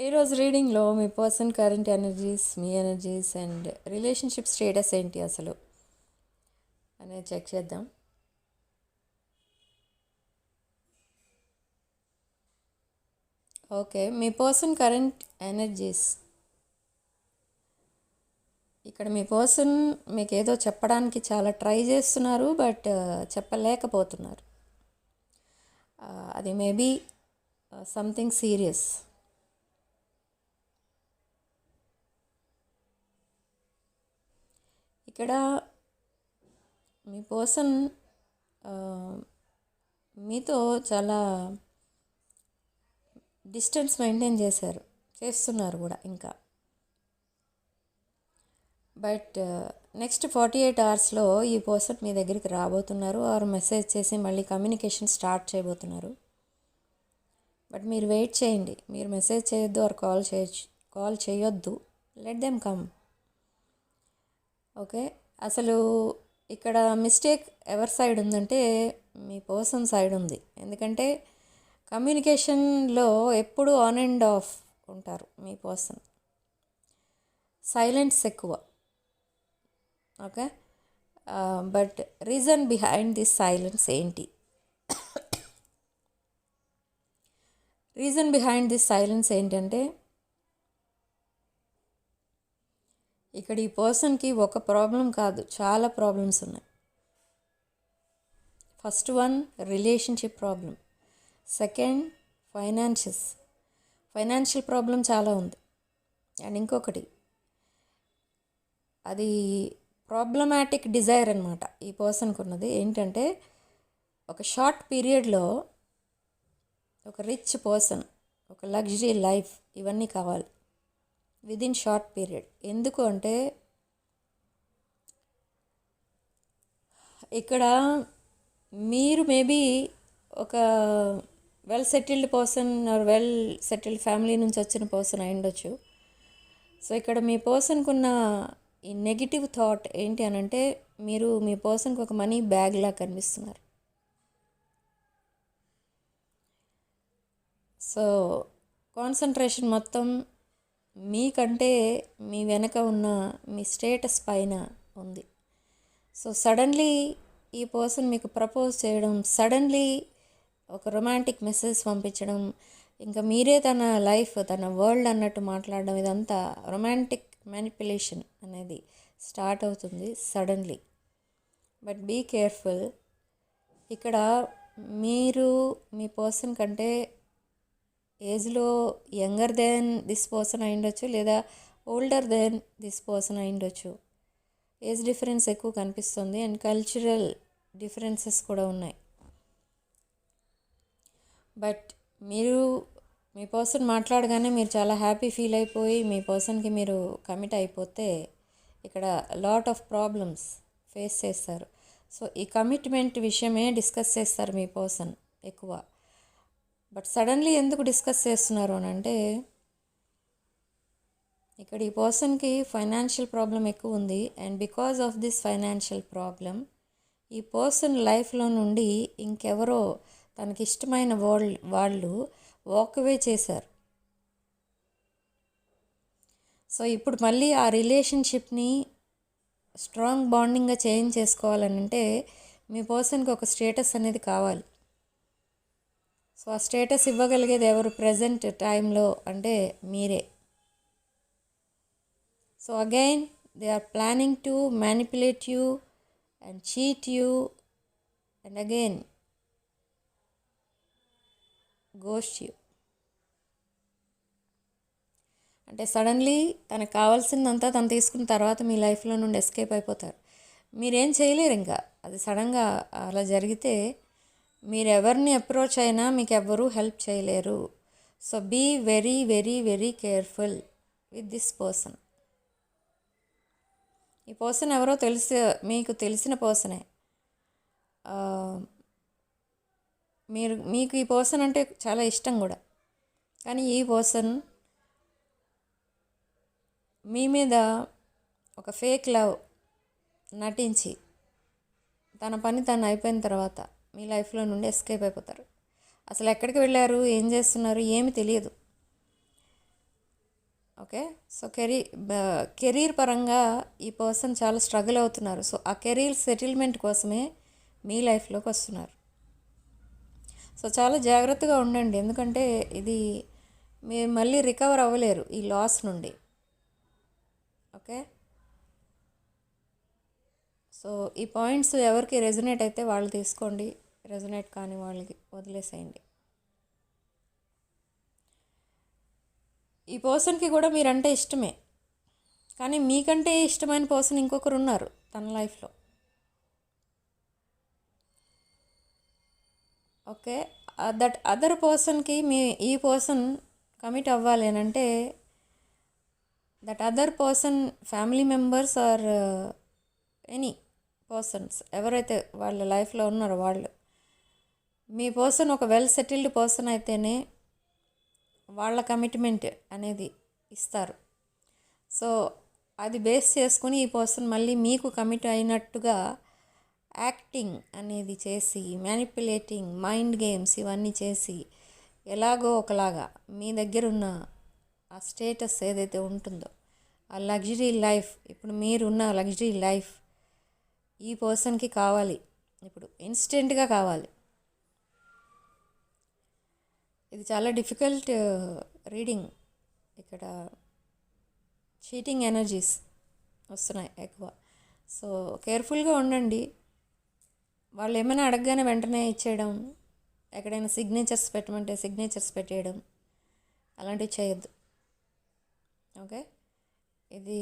ఈరోజు రీడింగ్లో మీ పర్సన్ కరెంట్ ఎనర్జీస్, మీ ఎనర్జీస్ అండ్ రిలేషన్షిప్ స్టేటస్ ఏంటి అసలు అనేది చెక్ చేద్దాం. ఓకే, మీ పర్సన్ కరెంట్ ఎనర్జీస్. ఇక్కడ మీ పర్సన్ మీకు ఏదో చెప్పడానికి చాలా ట్రై చేస్తున్నారు, బట్ చెప్పలేకపోతున్నారు. అది మేబీ సంథింగ్ సీరియస్. ఇక్కడ మీ పర్సన్ మీతో చాలా డిస్టెన్స్ మెయింటైన్ చేస్తున్నారు కూడా ఇంకా. బట్ నెక్స్ట్ 48 అవర్స్లో ఈ పర్సన్ మీ దగ్గరికి రాబోతున్నారు, ఆర్ మెసేజ్ చేసి మళ్ళీ కమ్యూనికేషన్ స్టార్ట్ చేయబోతున్నారు. బట్ మీరు వెయిట్ చేయండి, మీరు మెసేజ్ చేయొద్దు ఆర్ కాల్ చేయొద్దు, లెట్ దెమ్ కమ్. ఓకే, అసలు ఇక్కడ మిస్టేక్ ఎవరి సైడ్ ఉందంటే మీ పర్సన్ సైడ్ ఉంది. ఎందుకంటే కమ్యూనికేషన్లో ఎప్పుడు ఆన్ అండ్ ఆఫ్ ఉంటారు మీ పర్సన్, సైలెన్స్ ఎక్కువ. Okay, but reason behind this silence ఏంటి? రీజన్ బిహైండ్ దిస్ సైలెన్స్ ఏంటంటే ఇక్కడ ఈ పర్సన్కి ఒక ప్రాబ్లం కాదు, చాలా ప్రాబ్లమ్స్ ఉన్నాయి. First one relationship problem, second financial problem చాలా ఉంది. అండ్ ఇంకొకటి అది ప్రాబ్లమాటిక్ డిజైర్ అనమాట. ఈ పర్సన్కి ఉన్నది ఏంటంటే ఒక షార్ట్ పీరియడ్లో ఒక రిచ్ పర్సన్, ఒక లగ్జరీ లైఫ్, ఇవన్నీ కావాలి విదిన్ షార్ట్ పీరియడ్. ఎందుకు అంటే ఇక్కడ మీరు మేబీ ఒక well settled person are well settled family నుంచి వచ్చిన పర్సన్ అయి ఉండొచ్చు. సో ఇక్కడ మీ పర్సన్కి ఉన్న ఈ నెగిటివ్ థాట్ ఏంటి అని అంటే మీరు మీ పర్సన్కి ఒక మనీ బ్యాగ్లా కనిపిస్తున్నారు. సో కాన్సన్ట్రేషన్ మొత్తం మీకంటే మీ వెనక ఉన్న మీ స్టేటస్ పైన ఉంది. సో సడన్లీ ఈ పర్సన్ మీకు ప్రపోజ్ చేయడం, సడన్లీ ఒక రొమాంటిక్ మెసేజ్ పంపించడం, ఇంకా మీరే తన లైఫ్, తన వరల్డ్ అన్నట్టు మాట్లాడడం, ఇదంతా రొమాంటిక్ మ్యానిపులేషన్ అనేది స్టార్ట్ అవుతుంది సడన్లీ. But be careful. ఇక్కడ మీరు మీ పర్సన్ కంటే ఏజ్లో యంగర్ దెన్ దిస్ పర్సన్ అయి ఉండొచ్చు, లేదా ఓల్డర్ దెన్ దిస్ పర్సన్ అయి ఉండొచ్చు. ఏజ్ డిఫరెన్స్ ఎక్కువ కనిపిస్తుంది అండ్ కల్చరల్ డిఫరెన్సెస్ కూడా ఉన్నాయి. బట్ మీరు మీ పర్సన్ మాట్లాడగానే మీరు చాలా హ్యాపీ ఫీల్ అయిపోయి మీ పర్సన్కి మీరు కమిట్ అయిపోతే ఇక్కడ లాట్ ఆఫ్ ప్రాబ్లమ్స్ ఫేస్ చేస్తారు. సో ఈ కమిట్మెంట్ విషయమే డిస్కస్ చేస్తారు మీ పర్సన్ ఎక్కువ. బట్ సడన్లీ ఎందుకు డిస్కస్ చేస్తున్నారు అని అంటే ఇక్కడ ఈ పర్సన్కి ఫైనాన్షియల్ ప్రాబ్లం ఎక్కువ ఉంది. And because of this financial problem ఈ పర్సన్ లైఫ్లో నుండి ఇంకెవరో తనకి ఇష్టమైన వాళ్ళు వాక్అవే చేశారు. సో ఇప్పుడు మళ్ళీ ఆ రిలేషన్షిప్ని స్ట్రాంగ్ బాండింగ్గా చేంజ్ చేసుకోవాలని అంటే మీ పర్సన్కి ఒక స్టేటస్ అనేది కావాలి. సో ఆ స్టేటస్ ఇవ్వగలిగేది ఎవరు ప్రజెంట్ టైంలో అంటే మీరే. So again they are planning to manipulate you and cheat you and again ghost you. అంటే సడన్లీ తనకు కావాల్సిందంతా తను తీసుకున్న తర్వాత మీ లైఫ్లో నుండి ఎస్కేప్ అయిపోతారు. మీరేం చేయలేరు ఇంకా. అది సడన్గా అలా జరిగితే మీరు ఎవరిని అప్రోచ్ అయినా మీకు ఎవ్వరూ హెల్ప్ చేయలేరు. So be very very very careful with this person. ఈ పర్సన్ ఎవరో మీకు తెలిసిన పర్సనే. మీకు ఈ పర్సన్ అంటే చాలా ఇష్టం కూడా. కానీ ఈ పర్సన్ మీ మీద ఒక ఫేక్ లవ్ నటించి తన పని తను అయిపోయిన తర్వాత మీ లైఫ్లో నుండి ఎస్కేప్ అయిపోతారు. అసలు ఎక్కడికి వెళ్ళారు, ఏం చేస్తున్నారు ఏమి తెలియదు. ఓకే. సో కెరీర్ పరంగా ఈ పర్సన్ చాలా స్ట్రగుల్ అవుతున్నారు. సో ఆ కెరీర్ సెటిల్మెంట్ కోసమే మీ లైఫ్లోకి వస్తున్నారు. సో చాలా జాగ్రత్తగా ఉండండి, ఎందుకంటే ఇది మీరు మళ్ళీ రికవర్ అవ్వలేరు ఈ లాస్ నుండి. ఓకే. సో ఈ పాయింట్స్ ఎవరికి రెజొనేట్ అయితే వాళ్ళు తీసుకోండి, రెజొనేట్ కాని వాళ్ళకి వదిలేసేయండి. ఈ పర్సన్కి కూడా మీరంటే ఇష్టమే, కానీ మీకంటే ఇష్టమైన పర్సన్ ఇంకొకరు ఉన్నారు తన లైఫ్లో. ఓకే. దట్ అదర్ పర్సన్కి ఈ పర్సన్ కమిట్ అవ్వాలి అని అంటే that other person family members or any persons ఎవరైతే వాళ్ళ లైఫ్లో ఉన్నారో వాళ్ళు, మీ పర్సన్ ఒక వెల్ సెటిల్డ్ పర్సన్ అయితేనే వాళ్ళ కమిట్మెంట్ అనేది ఇస్తారు. సో అది బేస్ చేసుకుని ఈ పర్సన్ మళ్ళీ మీకు కమిట్ అయినట్టుగా యాక్టింగ్ అనేది చేసి, మ్యానిపులేటింగ్, మైండ్ గేమ్స్ ఇవన్నీ చేసి ఎలాగో ఒకలాగా మీ దగ్గర ఉన్న ఆ స్టేటస్ ఏదైతే ఉంటుందో ఆ లగ్జరీ లైఫ్, ఇప్పుడు మీరున్న లగ్జరీ లైఫ్ ఈ పర్సన్కి కావాలి, ఇప్పుడు ఇన్స్టెంట్గా కావాలి. ఇది చాలా డిఫికల్ట్ రీడింగ్. ఇక్కడ చీటింగ్ ఎనర్జీస్ వస్తున్నాయి ఎక్కువ. సో కేర్ఫుల్గా ఉండండి. వాళ్ళు ఏమైనా అడగగానే వెంటనే ఇచ్చేయడం, ఎక్కడైనా సిగ్నేచర్స్ పెట్టమంటే సిగ్నేచర్స్ పెట్టేయడం, అలాంటివి చేయొద్దు. ఓకే. ఇది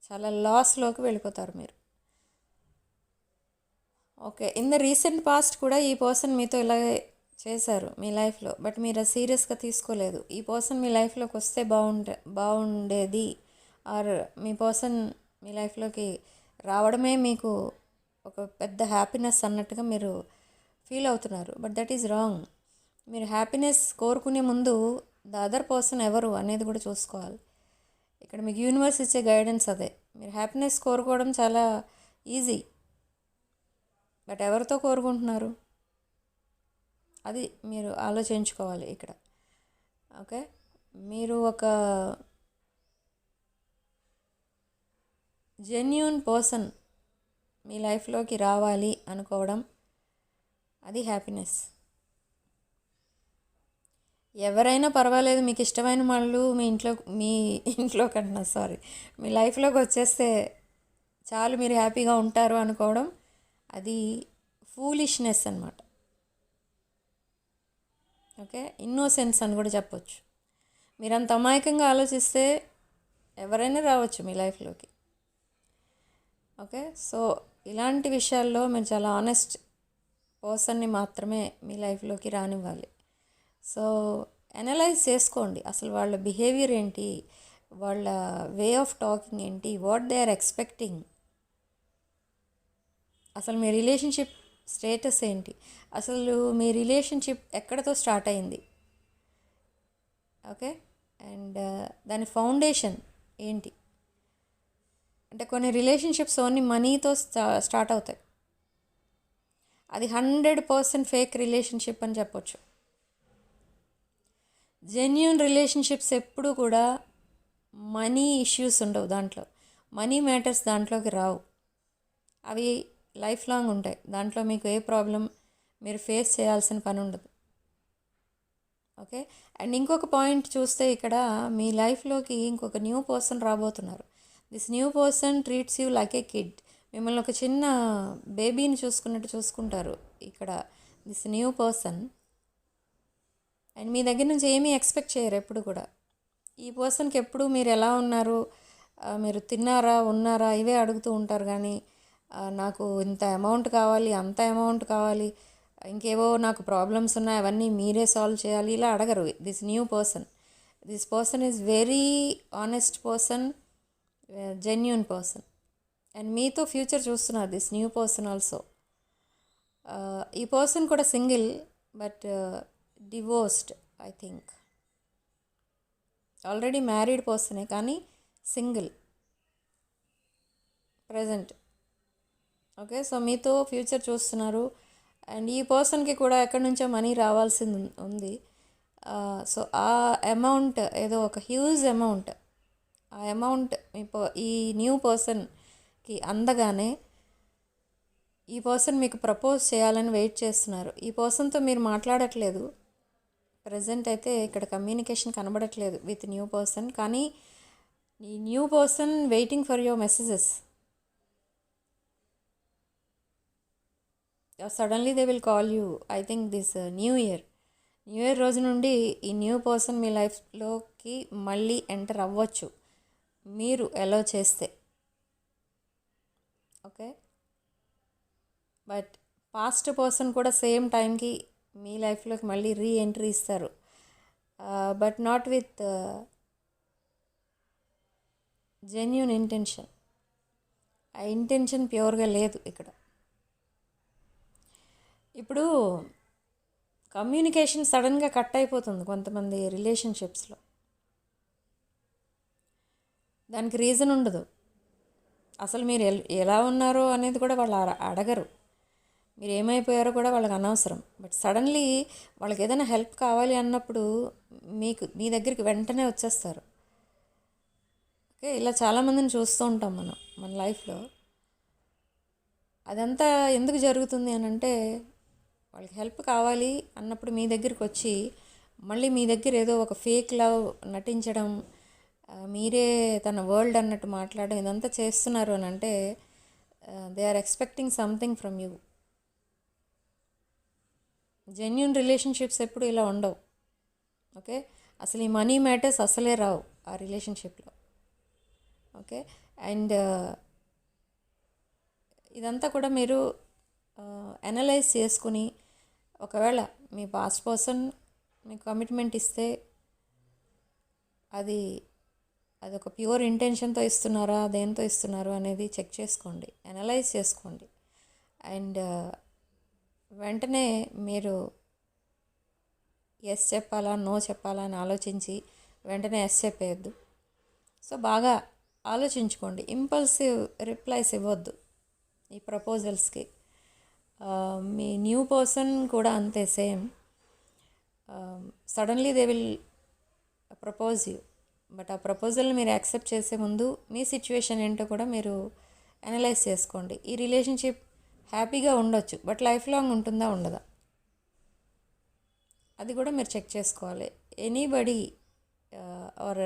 చాలా లాస్లోకి వెళ్ళిపోతారు మీరు. Okay. In the recent past కూడా ఈ పర్సన్ మీతో ఇలాగే చేశారు మీ లైఫ్లో, బట్ మీరు అది సీరియస్గా తీసుకోలేదు. ఈ పర్సన్ మీ లైఫ్లోకి వస్తే బాగుండేది, ఆర్ మీ పర్సన్ మీ లైఫ్లోకి రావడమే మీకు ఒక పెద్ద హ్యాపీనెస్ అన్నట్టుగా మీరు ఫీల్ అవుతున్నారు. But that is wrong. మీరు హ్యాపీనెస్ కోరుకునే ముందు ద అదర్ పర్సన్ ఎవరు అనేది కూడా చూసుకోవాలి. ఇక్కడ మీకు యూనివర్స్ ఇచ్చే గైడెన్స్ అదే. మీరు హ్యాపీనెస్ కోరుకోవడం చాలా ఈజీ, బట్ ఎవరితో కోరుకుంటున్నారు అది మీరు ఆలోచించుకోవాలి ఇక్కడ. ఓకే. మీరు ఒక జెన్యూన్ పర్సన్ మీ లైఫ్లోకి రావాలి అనుకోవడం అది హ్యాపీనెస్. ఎవరైనా పర్వాలేదు, మీకు ఇష్టమైన వాళ్ళు మీ ఇంట్లో కన్నా మీ లైఫ్లోకి వచ్చేస్తే చాలు, మీరు హ్యాపీగా ఉంటారు అనుకోవడం అది ఫూలిష్నెస్ అన్నమాట. ఓకే. ఇన్నోసెన్స్ అని కూడా చెప్పొచ్చు. మీరు అంత అమాయకంగా ఆలోచిస్తే ఎవరైనా రావచ్చు మీ లైఫ్లోకి. ఓకే. సో ఇలాంటి విషయాల్లో మీరు చాలా ఆనెస్ట్ పర్సన్ని మాత్రమే మీ లైఫ్లోకి రానివ్వాలి. సో అనలైజ్ చేసుకోండి, అసలు వాళ్ళ బిహేవియర్ ఏంటి, వాళ్ళ వే ఆఫ్ టాకింగ్ ఏంటి, వాట్ దే ఆర్ ఎక్స్పెక్టింగ్, అసలు మీ రిలేషన్షిప్ స్టేటస్ ఏంటి, అసలు మీ రిలేషన్షిప్ ఎక్కడితో స్టార్ట్ అయింది. ఓకే. అండ్ దాని ఫౌండేషన్ ఏంటి. అంటే కొన్ని రిలేషన్షిప్స్ ఓన్లీ మనీతో స్టార్ట్ అవుతాయి. అది 100% ఫేక్ రిలేషన్షిప్ అని చెప్పొచ్చు. జెన్యూన్ రిలేషన్షిప్స్ ఎప్పుడు కూడా మనీ ఇష్యూస్ ఉండవు, దాంట్లో మనీ మ్యాటర్స్ దాంట్లోకి రావు. అవి లైఫ్ లాంగ్ ఉంటాయి. దాంట్లో మీకు ఏ ప్రాబ్లం మీరు ఫేస్ చేయాల్సిన పని ఉండదు. ఓకే. అండ్ ఇంకొక పాయింట్ చూస్తే ఇక్కడ మీ లైఫ్లోకి ఇంకొక న్యూ పర్సన్ రాబోతున్నారు. This new person treats you like A kid. మిమ్మల్ని ఒక చిన్న బేబీని చూసుకున్నట్టు చూసుకుంటారు ఇక్కడ దిస్ న్యూ పర్సన్. అండ్ మీ దగ్గర నుంచి ఏమీ ఎక్స్పెక్ట్ చేయరు ఎప్పుడు కూడా. ఈ పర్సన్కి ఎప్పుడు మీరు ఎలా ఉన్నారు, మీరు తిన్నారా, ఉన్నారా, ఇవే అడుగుతూ ఉంటారు. కానీ నాకు ఇంత అమౌంట్ కావాలి, అంత అమౌంట్ కావాలి, ఇంకేవో నాకు ప్రాబ్లమ్స్ ఉన్నాయి, అవన్నీ మీరే సాల్వ్ చేయాలి, ఇలా అడగరు this new person. This person is very honest person, genuine person. And మీతో ఫ్యూచర్ చూస్తున్నారు దిస్ న్యూ పర్సన్ ఆల్సో. ఈ పర్సన్ కూడా single, but divorced I think. Already married పర్సనే కానీ సింగిల్ ప్రజెంట్. ఓకే. సో మీతో ఫ్యూచర్ చూస్తున్నారు. అండ్ ఈ పర్సన్కి కూడా ఎక్కడి నుంచో మనీ రావాల్సింది ఉంది. సో ఆ అమౌంట్ ఏదో ఒక హ్యూజ్ అమౌంట్, ఆ అమౌంట్ ఈ న్యూ పర్సన్కి అందగానే ఈ పర్సన్ మీకు ప్రపోజ్ చేయాలని వెయిట్ చేస్తున్నారు. ఈ పర్సన్తో మీరు మాట్లాడట్లేదు, ప్రజెంట్ అయితే ఇక్కడ కమ్యూనికేషన్ కనబడట్లేదు విత్ న్యూ పర్సన్. కానీ ఈ new person waiting for your messages. Suddenly they will call you. I think this new year రోజు నుండి ఈ న్యూ పర్సన్ మీ లైఫ్లోకి మళ్ళీ ఎంటర్ అవ్వచ్చు, మీరు అలో చేస్తే. ఓకే, బట్ పాస్ట్ పర్సన్ కూడా సేమ్ టైంకి మీ లైఫ్లోకి మళ్ళీ రీఎంట్రీ ఇస్తారు, but not with genuine intention. ఆ ఇంటెన్షన్ ప్యూర్గా లేదు ఇక్కడ. ఇప్పుడు కమ్యూనికేషన్ సడన్గా కట్ అయిపోతుంది కొంతమంది రిలేషన్షిప్స్లో. దానికి రీజన్ ఉండదు. అసలు మీరు ఎలా ఉన్నారో అనేది కూడా వాళ్ళు అడగరు, మీరు ఏమైపోయారో కూడా వాళ్ళకి అనవసరం. బట్ సడన్లీ వాళ్ళకి ఏదైనా హెల్ప్ కావాలి అన్నప్పుడు మీ దగ్గరికి వెంటనే వచ్చేస్తారు. ఓకే, ఇలా చాలామందిని చూస్తూ ఉంటాం మన లైఫ్లో. అదంతా ఎందుకు జరుగుతుంది అని అంటే, వాళ్ళకి హెల్ప్ కావాలి అన్నప్పుడు మీ దగ్గరికి వచ్చి మళ్ళీ మీ దగ్గర ఏదో ఒక ఫేక్ లవ్ నటించడం, మీరే తన వరల్డ్ అన్నట్టు మాట్లాడడం, ఇదంతా చేస్తున్నారు అని అంటే they are expecting something from you. Genuine relationships ఎప్పుడు ఇలా ఉండవు. ఓకే, అసలు ఈ మనీ మ్యాటర్స్ అసలే రావు ఆ రిలేషన్షిప్లో. ఓకే, అండ్ ఇదంతా కూడా మీరు అనలైజ్ చేసుకుని, ఒకవేళ మీ పాస్ట్ పర్సన్ మీకు కమిట్మెంట్ ఇస్తే అదొక ప్యూర్ ఇంటెన్షన్తో ఇస్తున్నారా, దేంతో ఇస్తున్నారు అనేది చెక్ చేసుకోండి, అనలైజ్ చేసుకోండి. అండ్ వెంటనే మీరు ఎస్ చెప్పాలా నో చెప్పాలా అని ఆలోచించి వెంటనే ఎస్ చెప్పేయద్దు. సో బాగా ఆలోచించుకోండి, ఇంపల్సివ్ రిప్లైస్ ఇవ్వద్దు ఈ ప్రపోజల్స్కి. మీ న్యూ పర్సన్ కూడా అంతే, same. Suddenly they will propose you, but ఆ ప్రపోజల్ని మీరు యాక్సెప్ట్ చేసే ముందు మీ సిచ్యువేషన్ ఏంటో కూడా మీరు అనలైజ్ చేసుకోండి. ఈ రిలేషన్షిప్ హ్యాపీగా ఉండొచ్చు, బట్ లైఫ్ లాంగ్ ఉంటుందా ఉండదా అది కూడా మీరు చెక్ చేసుకోవాలి. ఎనీబడి ఆర్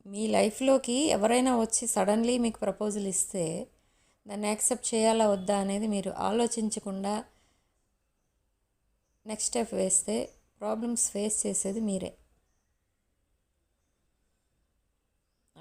మీ లైఫ్లోకి ఎవరైనా వచ్చి సడన్లీ మీకు ప్రపోజల్ ఇస్తే దాన్ని యాక్సెప్ట్ చేయాలా వద్దా అనేది మీరు ఆలోచించకుండా నెక్స్ట్ స్టెప్ వేస్తే ప్రాబ్లమ్స్ ఫేస్ చేసేది మీరే.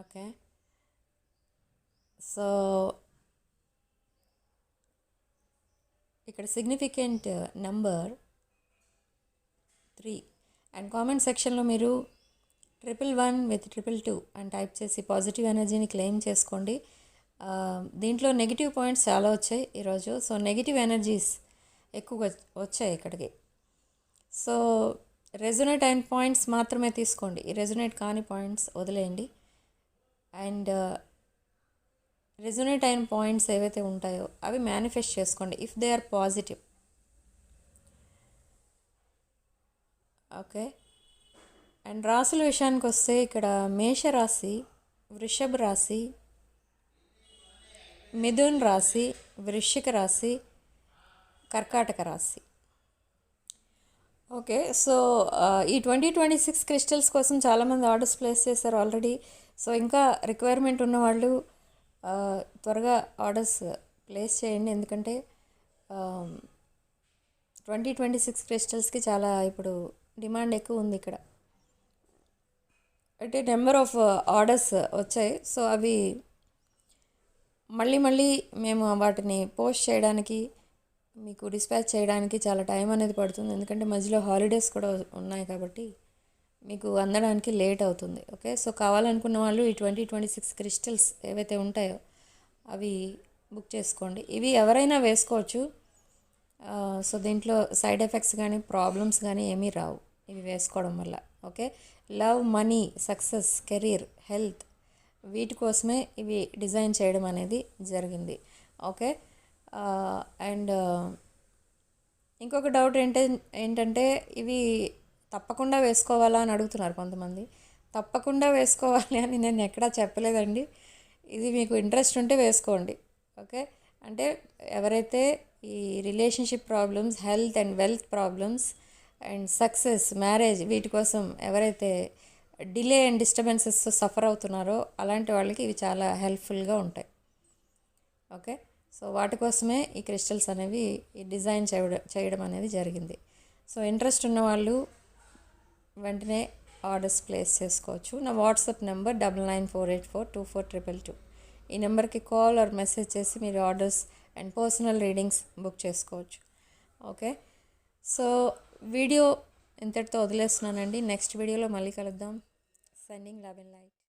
ఓకే, సో ఇక్కడ సిగ్నిఫికెంట్ నెంబర్ 3 అండ్ కామెంట్ సెక్షన్లో మీరు 111 with 222 అని టైప్ చేసి పాజిటివ్ ఎనర్జీని క్లెయిమ్ చేసుకోండి. దీంట్లో నెగిటివ్ పాయింట్స్ చాలా వచ్చాయి ఈరోజు. సో నెగిటివ్ ఎనర్జీస్ ఎక్కువగా వచ్చాయి ఇక్కడికి. సో రెజొనేట్ అయిన పాయింట్స్ మాత్రమే తీసుకోండి, ఈ రెజొనేట్ కాని పాయింట్స్ వదిలేయండి. అండ్ రెజొనేట్ అయిన పాయింట్స్ ఏవైతే ఉంటాయో అవి మేనిఫెస్ట్ చేసుకోండి if they are positive. Okay, and రాశుల విషయానికి వస్తే ఇక్కడ మేషరాశి, వృషభ రాశి, మిథున్ రాశి, వృశ్చిక రాశి, కర్కాటక రాశి. ఓకే, సో ఈ 2026 క్రిస్టల్స్ కోసం చాలామంది ఆర్డర్స్ ప్లేస్ చేశారు ఆల్రెడీ. సో ఇంకా రిక్వైర్మెంట్ ఉన్నవాళ్ళు త్వరగా ఆర్డర్స్ ప్లేస్ చేయండి, ఎందుకంటే 2026 క్రిస్టల్స్కి చాలా ఇప్పుడు డిమాండ్ ఎక్కువ ఉంది ఇక్కడ. అంటే నెంబర్ ఆఫ్ ఆర్డర్స్ వచ్చాయి. సో అవి మళ్ళీ మేము వాటిని పోస్ట్ చేయడానికి, మీకు డిస్పాచ్ చేయడానికి చాలా టైం అనేది పడుతుంది, ఎందుకంటే మధ్యలో హాలిడేస్ కూడా ఉన్నాయి కాబట్టి మీకు అందడానికి లేట్ అవుతుంది. ఓకే, సో కావాలనుకున్న వాళ్ళు ఈ 2026 క్రిస్టల్స్ ఏవైతే ఉంటాయో అవి బుక్ చేసుకోండి. ఇవి ఎవరైనా వేసుకోవచ్చు. సో దీంట్లో సైడ్ ఎఫెక్ట్స్ కానీ ప్రాబ్లమ్స్ కానీ ఏమీ రావు ఇవి వేసుకోవడం వల్ల. Okay, love, money, success, career, health వీటి కోసమే ఇవి డిజైన్ చేయడం అనేది జరిగింది. ఓకే, అండ్ ఇంకొక డౌట్ ఏంటంటే ఇవి తప్పకుండా వేసుకోవాలా అని అడుగుతున్నారు కొంతమంది. తప్పకుండా వేసుకోవాలి అని నేను ఎక్కడా చెప్పలేదండి. ఇది మీకు ఇంట్రెస్ట్ ఉంటే వేసుకోండి. ఓకే, అంటే ఎవరైతే ఈ relationship problems, health and wealth problems and success, marriage వీటి కోసం ఎవరైతే డిలే అండ్ డిస్టర్బెన్సెస్ సఫర్ అవుతున్నారో అలాంటి వాళ్ళకి ఇవి చాలా హెల్ప్ఫుల్గా ఉంటాయి. ఓకే, సో వాటి కోసమే ఈ క్రిస్టల్స్ అనేవి ఈ డిజైన్ చేయడం అనేది జరిగింది. సో ఇంట్రెస్ట్ ఉన్న వాళ్ళు వెంటనే ఆర్డర్స్ ప్లేస్ చేసుకోవచ్చు. నా వాట్సాప్ నెంబర్ 9948424222. ఈ నెంబర్కి కాల్ ఆర్ మెసేజ్ చేసి మీరు orders and personal readings book చేసుకోవచ్చు. ఓకే, సో వీడియో ఇంతటితో వదిలేస్తున్నానండి. నెక్స్ట్ వీడియోలో మళ్ళీ కలుద్దాం. Sending love and light.